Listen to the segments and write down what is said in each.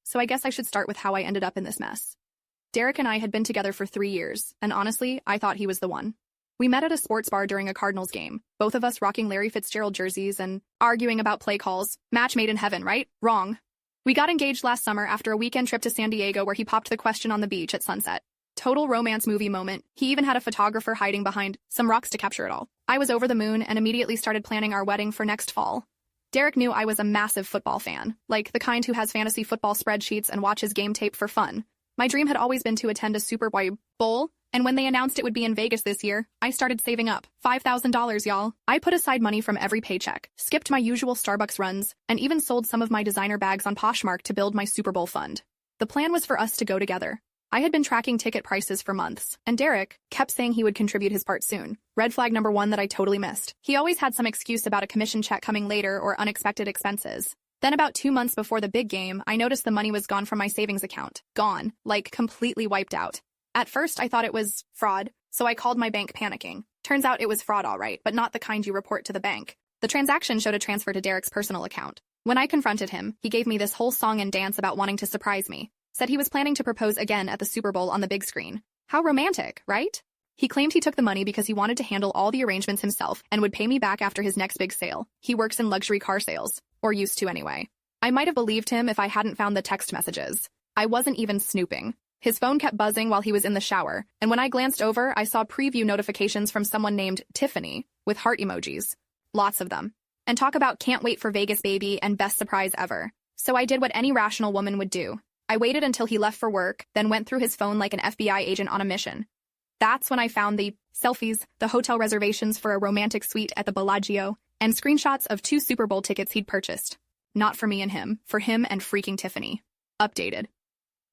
so I guess I should start with how I ended up in this mess. Derek and I had been together for 3 years, and honestly, I thought he was the one. We met at a sports bar during a Cardinals game, both of us rocking Larry Fitzgerald jerseys and arguing about play calls. Match made in heaven, right? Wrong. We got engaged last summer after a weekend trip to San Diego where he popped the question on the beach at sunset. Total romance movie moment. He even had a photographer hiding behind some rocks to capture it all. I was over the moon and immediately started planning our wedding for next fall. Derek knew I was a massive football fan, like the kind who has fantasy football spreadsheets and watches game tape for fun. My dream had always been to attend a Super Bowl, and when they announced it would be in Vegas this year, I started saving up. $5,000, y'all. I put aside money from every paycheck, skipped my usual Starbucks runs, and even sold some of my designer bags on Poshmark to build my Super Bowl fund. The plan was for us to go together. I had been tracking ticket prices for months, and Derek kept saying he would contribute his part soon. Red flag number 1 that I totally missed. He always had some excuse about a commission check coming later or unexpected expenses. Then about 2 months before the big game, I noticed the money was gone from my savings account. Gone. Like, completely wiped out. At first, I thought it was fraud, so I called my bank panicking. Turns out it was fraud all right, but not the kind you report to the bank. The transaction showed a transfer to Derek's personal account. When I confronted him, he gave me this whole song and dance about wanting to surprise me. Said he was planning to propose again at the Super Bowl on the big screen. How romantic, right? He claimed he took the money because he wanted to handle all the arrangements himself and would pay me back after his next big sale. He works in luxury car sales. Or used to anyway. I might have believed him if I hadn't found the text messages. I wasn't even snooping. His phone kept buzzing while he was in the shower, and when I glanced over, I saw preview notifications from someone named Tiffany, with heart emojis. Lots of them. And talk about can't wait for Vegas baby and best surprise ever. So I did what any rational woman would do. I waited until he left for work, then went through his phone like an FBI agent on a mission. That's when I found the selfies, the hotel reservations for a romantic suite at the Bellagio, and screenshots of 2 Super Bowl tickets he'd purchased. Not for me and him, for him and freaking Tiffany. Updated.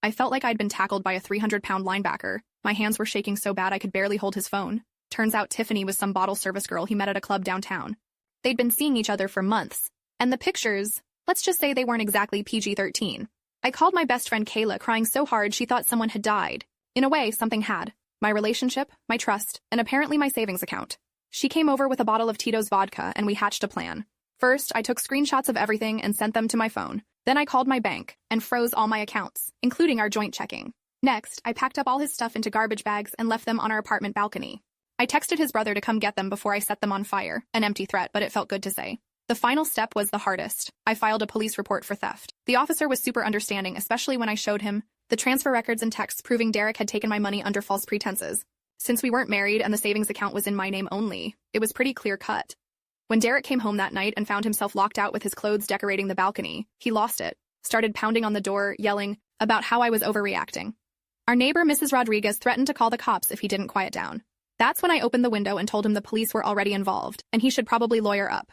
I felt like I'd been tackled by a 300-pound linebacker. My hands were shaking so bad I could barely hold his phone. Turns out Tiffany was some bottle service girl he met at a club downtown. They'd been seeing each other for months. And the pictures, let's just say they weren't exactly PG-13. I called my best friend Kayla crying so hard she thought someone had died. In a way, something had. My relationship, my trust, and apparently my savings account. She came over with a bottle of Tito's vodka and we hatched a plan. First, I took screenshots of everything and sent them to my phone. Then I called my bank and froze all my accounts, including our joint checking. Next, I packed up all his stuff into garbage bags and left them on our apartment balcony. I texted his brother to come get them before I set them on fire, an empty threat, but it felt good to say. The final step was the hardest. I filed a police report for theft. The officer was super understanding, especially when I showed him the transfer records and texts proving Derek had taken my money under false pretenses. Since we weren't married and the savings account was in my name only, it was pretty clear-cut. When Derek came home that night and found himself locked out with his clothes decorating the balcony, he lost it, started pounding on the door, yelling about how I was overreacting. Our neighbor, Mrs. Rodriguez, threatened to call the cops if he didn't quiet down. That's when I opened the window and told him the police were already involved, and he should probably lawyer up.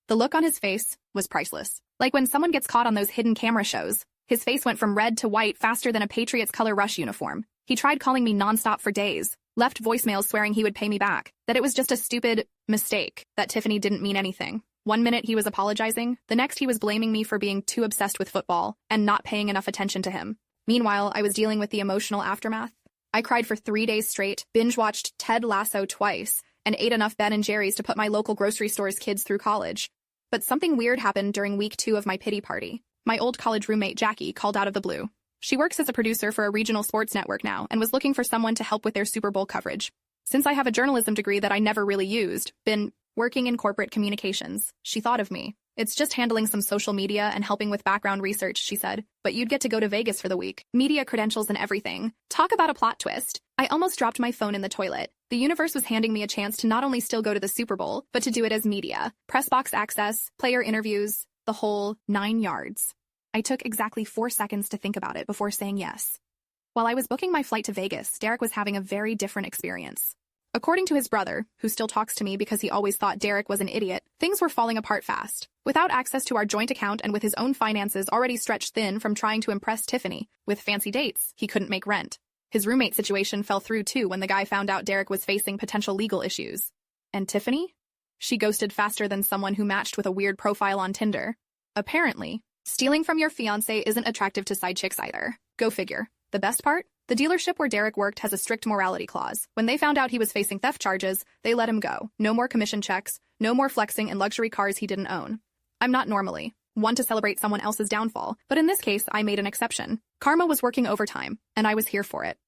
The look on his face was priceless. Like when someone gets caught on those hidden camera shows. His face went from red to white faster than a Patriots color rush uniform. He tried calling me nonstop for days, left voicemails swearing he would pay me back, that it was just a stupid mistake, that Tiffany didn't mean anything. One minute he was apologizing, the next he was blaming me for being too obsessed with football and not paying enough attention to him. Meanwhile, I was dealing with the emotional aftermath. I cried for 3 days straight, binge-watched Ted Lasso twice, and ate enough Ben & Jerry's to put my local grocery store's kids through college. But something weird happened during week 2 of my pity party. My old college roommate Jackie called out of the blue. She works as a producer for a regional sports network now and was looking for someone to help with their Super Bowl coverage. Since I have a journalism degree that I never really used, been working in corporate communications, she thought of me. It's just handling some social media and helping with background research, she said. But you'd get to go to Vegas for the week. Media credentials and everything. Talk about a plot twist. I almost dropped my phone in the toilet. The universe was handing me a chance to not only still go to the Super Bowl, but to do it as media. Press box access, player interviews, the whole 9 yards. I took exactly 4 seconds to think about it before saying yes. While I was booking my flight to Vegas, Derek was having a very different experience. According to his brother, who still talks to me because he always thought Derek was an idiot, things were falling apart fast. Without access to our joint account and with his own finances already stretched thin from trying to impress Tiffany with fancy dates, he couldn't make rent. His roommate situation fell through too when the guy found out Derek was facing potential legal issues. And Tiffany? She ghosted faster than someone who matched with a weird profile on Tinder. Apparently, stealing from your fiancé isn't attractive to side chicks either. Go figure. The best part? The dealership where Derek worked has a strict morality clause. When they found out he was facing theft charges, they let him go. No more commission checks, no more flexing in luxury cars he didn't own. I'm not normally one to celebrate someone else's downfall, but in this case, I made an exception. Karma was working overtime, and I was here for it.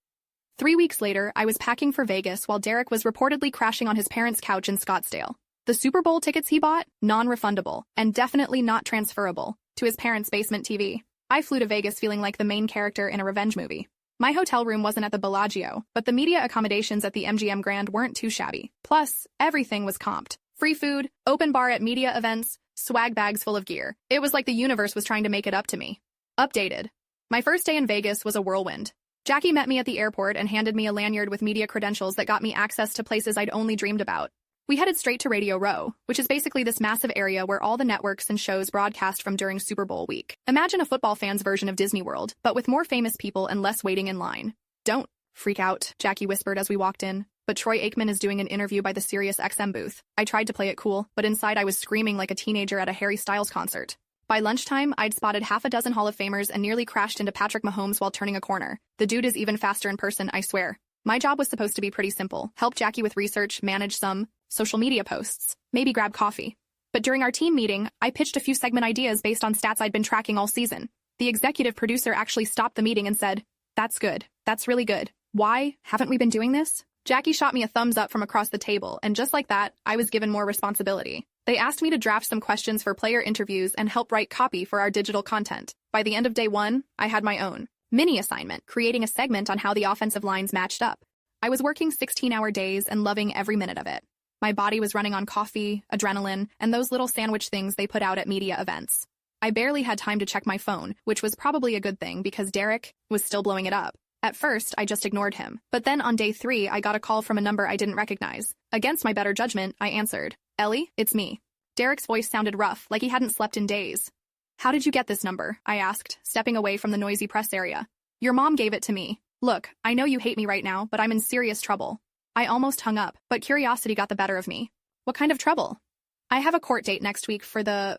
3 weeks later, I was packing for Vegas while Derek was reportedly crashing on his parents' couch in Scottsdale. The Super Bowl tickets he bought? Non-refundable, and definitely not transferable to his parents' basement TV. I flew to Vegas feeling like the main character in a revenge movie. My hotel room wasn't at the Bellagio, but the media accommodations at the MGM Grand weren't too shabby. Plus, everything was comped. Free food, open bar at media events, swag bags full of gear. It was like the universe was trying to make it up to me. Updated. My first day in Vegas was a whirlwind. Jackie met me at the airport and handed me a lanyard with media credentials that got me access to places I'd only dreamed about. We headed straight to Radio Row, which is basically this massive area where all the networks and shows broadcast from during Super Bowl week. Imagine a football fan's version of Disney World, but with more famous people and less waiting in line. Don't freak out, Jackie whispered as we walked in. But Troy Aikman is doing an interview by the Sirius XM booth. I tried to play it cool, but inside I was screaming like a teenager at a Harry Styles concert. By lunchtime, I'd spotted half a dozen Hall of Famers and nearly crashed into Patrick Mahomes while turning a corner. The dude is even faster in person, I swear. My job was supposed to be pretty simple. Help Jackie with research, manage some social media posts, maybe grab coffee. But during our team meeting, I pitched a few segment ideas based on stats I'd been tracking all season. The executive producer actually stopped the meeting and said, "That's good. That's really good. Why haven't we been doing this?" Jackie shot me a thumbs up from across the table, and just like that, I was given more responsibility. They asked me to draft some questions for player interviews and help write copy for our digital content. By the end of day one, I had my own mini assignment, creating a segment on how the offensive lines matched up. I was working 16-hour days and loving every minute of it. My body was running on coffee, adrenaline, and those little sandwich things they put out at media events. I barely had time to check my phone, which was probably a good thing because Derek was still blowing it up. At first, I just ignored him. But then on day 3, I got a call from a number I didn't recognize. Against my better judgment, I answered. "Ellie, it's me." Derek's voice sounded rough, like he hadn't slept in days. "How did you get this number?" I asked, stepping away from the noisy press area. "Your mom gave it to me. Look, I know you hate me right now, but I'm in serious trouble." I almost hung up, but curiosity got the better of me. "What kind of trouble?" "I have a court date next week for the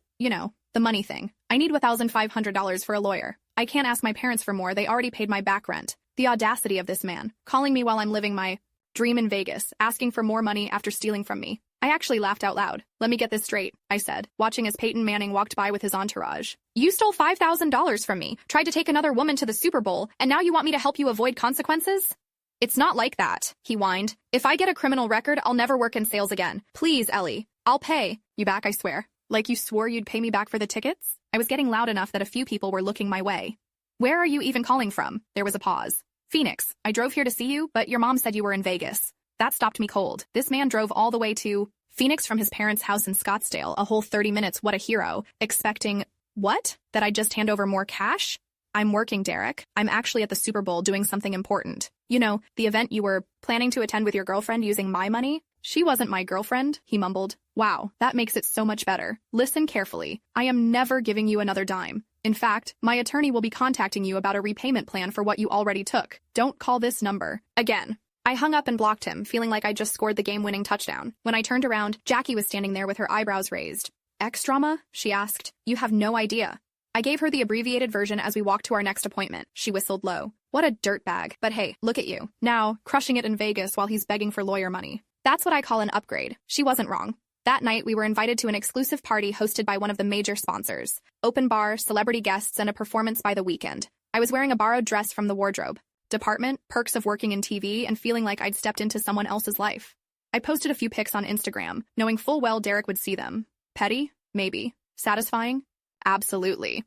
money thing. I need $1,500 for a lawyer. I can't ask my parents for more, they already paid my back rent." The audacity of this man, calling me while I'm living my dream in Vegas, asking for more money after stealing from me. I actually laughed out loud. "Let me get this straight," I said, watching as Peyton Manning walked by with his entourage. "You stole $5,000 from me, tried to take another woman to the Super Bowl, and now you want me to help you avoid consequences?" "It's not like that," he whined. "If I get a criminal record, I'll never work in sales again. Please, Ellie. I'll pay you back, I swear." "Like you swore you'd pay me back for the tickets?" I was getting loud enough that a few people were looking my way. "Where are you even calling from?" There was a pause. "Phoenix. I drove here to see you, but your mom said you were in Vegas." That stopped me cold. This man drove all the way to Phoenix from his parents' house in Scottsdale, a whole 30 minutes, what a hero, expecting, what? That I'd just hand over more cash? "I'm working, Derek. I'm actually at the Super Bowl doing something important. You know, the event you were planning to attend with your girlfriend using my money?" "She wasn't my girlfriend," he mumbled. "Wow, that makes it so much better. Listen carefully. I am never giving you another dime. In fact, my attorney will be contacting you about a repayment plan for what you already took. Don't call this number again." I hung up and blocked him, feeling like I just scored the game-winning touchdown. When I turned around, Jackie was standing there with her eyebrows raised. "Ex-drama?" she asked. "You have no idea." I gave her the abbreviated version as we walked to our next appointment. She whistled low. "What a dirtbag. But hey, look at you. Now, crushing it in Vegas while he's begging for lawyer money. That's what I call an upgrade." She wasn't wrong. That night, we were invited to an exclusive party hosted by one of the major sponsors. Open bar, celebrity guests, and a performance by The Weeknd. I was wearing a borrowed dress from the wardrobe department, perks of working in TV, and feeling like I'd stepped into someone else's life. I posted a few pics on Instagram, knowing full well Derek would see them. Petty? Maybe. Satisfying? Absolutely.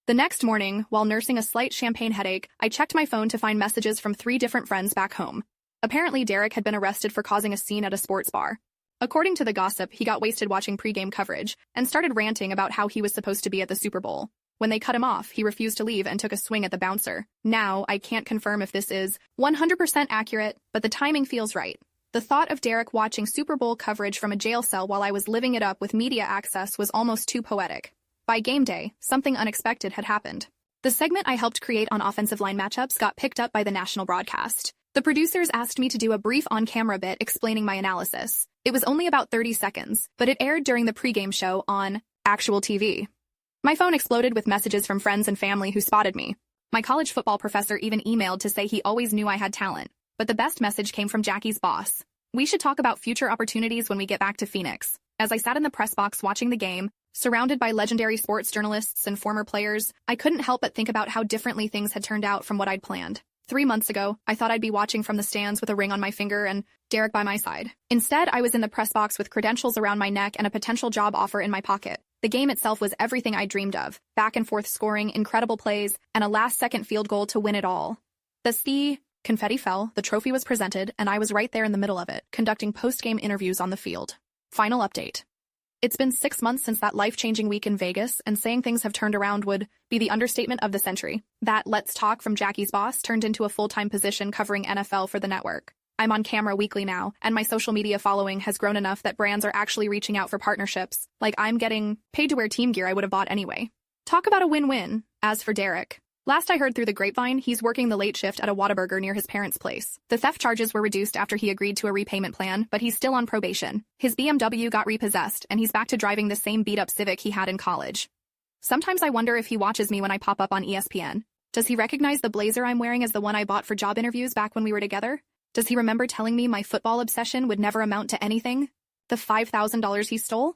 The next morning, while nursing a slight champagne headache, I checked my phone to find messages from 3 different friends back home. Apparently, Derek had been arrested for causing a scene at a sports bar. According to the gossip, he got wasted watching pregame coverage and started ranting about how he was supposed to be at the Super Bowl. When they cut him off, he refused to leave and took a swing at the bouncer. Now, I can't confirm if this is 100% accurate, but the timing feels right. The thought of Derek watching Super Bowl coverage from a jail cell while I was living it up with media access was almost too poetic. By game day, something unexpected had happened. The segment I helped create on offensive line matchups got picked up by the national broadcast. The producers asked me to do a brief on-camera bit explaining my analysis. It was only about 30 seconds, but it aired during the pregame show on actual TV. My phone exploded with messages from friends and family who spotted me. My college football professor even emailed to say he always knew I had talent. But the best message came from Jackie's boss. "We should talk about future opportunities when we get back to Phoenix." As I sat in the press box watching the game, Surrounded by legendary sports journalists and former players, I couldn't help but think about how differently things had turned out from what I'd planned. 3 months ago, I thought I'd be watching from the stands with a ring on my finger and Derek by my side. Instead, I was in the press box with credentials around my neck and a potential job offer in my pocket. The game itself was everything I dreamed of: back and forth scoring, incredible plays, and a last-second field goal to win it all. The confetti fell, the trophy was presented, and I was right there in the middle of it, conducting post-game interviews on the field. Final update. It's been 6 months since that life-changing week in Vegas, and saying things have turned around would be the understatement of the century. That Let's Talk from Jackie's boss turned into a full-time position covering NFL for the network. I'm on camera weekly now, and my social media following has grown enough that brands are actually reaching out for partnerships. Like, I'm getting paid to wear team gear I would have bought anyway. Talk about a win-win. As for Derek, last I heard through the grapevine, he's working the late shift at a Whataburger near his parents' place. The theft charges were reduced after he agreed to a repayment plan, but he's still on probation. His BMW got repossessed, and he's back to driving the same beat-up Civic he had in college. Sometimes I wonder if he watches me when I pop up on ESPN. Does he recognize the blazer I'm wearing as the one I bought for job interviews back when we were together? Does he remember telling me my football obsession would never amount to anything? The $5,000 he stole?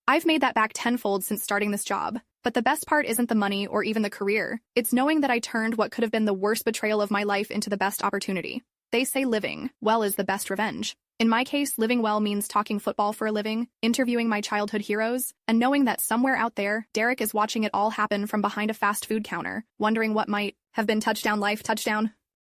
I've made that back tenfold since starting this job. But the best part isn't the money or even the career. It's knowing that I turned what could have been the worst betrayal of my life into the best opportunity. They say living well is the best revenge. In my case, living well means talking football for a living, interviewing my childhood heroes, and knowing that somewhere out there, Derek is watching it all happen from behind a fast food counter, wondering what might have been touchdown life, touchdown.